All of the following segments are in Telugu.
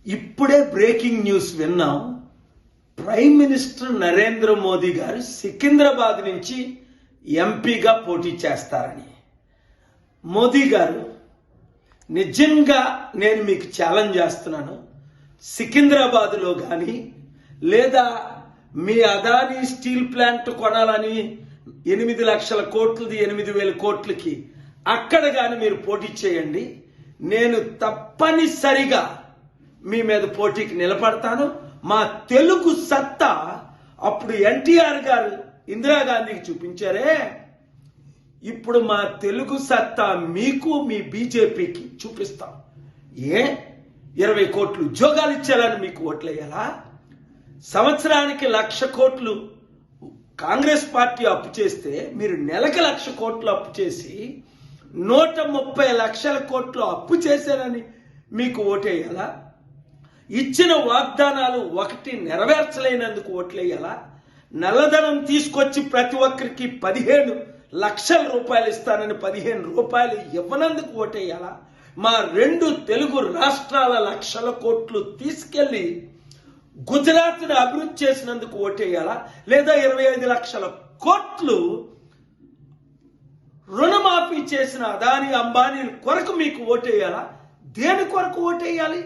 ఇప్పుడే బ్రేకింగ్ న్యూస్ విన్నాం. ప్రైమ్ మినిస్టర్ నరేంద్ర మోదీ గారు సికింద్రాబాద్ నుంచి ఎంపీగా పోటీ చేస్తారని. మోదీ గారు, నిజంగా నేను మీకు ఛాలెంజ్ చేస్తున్నాను, సికింద్రాబాద్లో కానీ లేదా మీ అదానీ స్టీల్ ప్లాంట్ కొనాలని 8 లక్షల కోట్లది 8,000 కోట్లకి అక్కడ కానీ మీరు పోటీ చేయండి. నేను తప్పనిసరిగా మీ మీద పోటీకి నిలబడతాను. మా తెలుగు సత్తా అప్పుడు ఎన్టీఆర్ గారు ఇందిరాగాంధీకి చూపించారే, ఇప్పుడు మా తెలుగు సత్తా మీకు మీ బీజేపీకి చూపిస్తాం. 20 కోట్లు ఉద్యోగాలు ఇచ్చారని మీకు ఓట్లేయాలా? సంవత్సరానికి 1,00,000 కోట్లు కాంగ్రెస్ పార్టీ అప్పు చేస్తే మీరు నెలకు 1,00,000 కోట్లు అప్పు చేసి 130 లక్షల కోట్లు అప్పు చేశారని మీకు ఓటేయాలా? ఇచ్చిన వాగ్దానాలు ఒకటి నెరవేర్చలేనందుకు ఓట్లేయాలా? నల్లధనం తీసుకొచ్చి ప్రతి ఒక్కరికి 15 లక్షల రూపాయలు ఇస్తానని 15 రూపాయలు ఇవ్వనందుకు ఓటేయాలా? మా 2 తెలుగు రాష్ట్రాల 1,00,000 కోట్లు తీసుకెళ్లి గుజరాత్ను అభివృద్ధి చేసినందుకు ఓటేయాలా? లేదా 25 లక్షల కోట్లు రుణమాఫీ చేసిన అదానీ అంబానీ కొరకు మీకు ఓటేయాలా? దేని కొరకు ఓటేయాలి?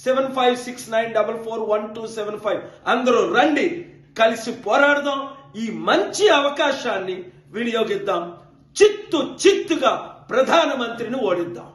7569441275 అందరూ రండి, కలిసి పోరాడదాం. ఈ మంచి అవకాశాన్ని వినియోగిద్దాం. చిత్తుగా ప్రధానమంత్రిని ఓడిద్దాం.